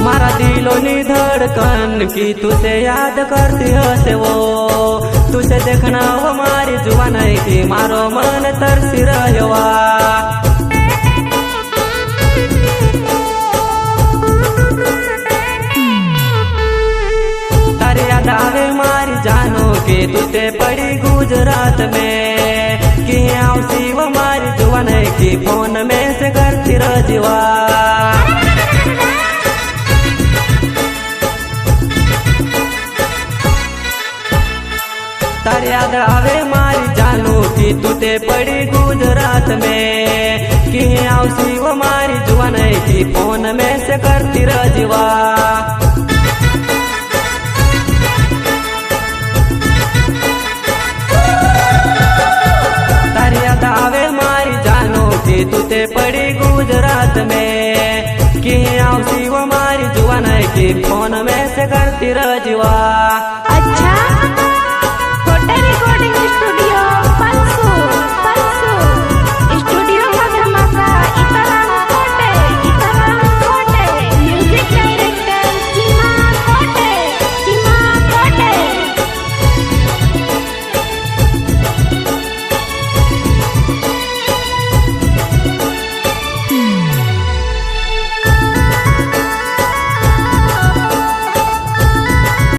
मारा दिलोनी धड़कन की तुझे याद करती हसे वो, तुझे देखना वो मारी जुबान की मारो मन तरसी रहवा। तारी याद आवे मारी जानो की तुझे पड़ी गुजरात में, कि आवसी वो मारी जुबान की फोन में से करती रजवा। तारी याद आवे मारी जानू की तुझे पड़ी गुजरात में, कि आवसी वो मारी जुबान की फोन में से करती रजवा। तारी याद आवे मारी जानू की तुझे पड़ी गुजरात में, कि आवसी वो मारी जुबान की फोन में से करती रजवा। अच्छा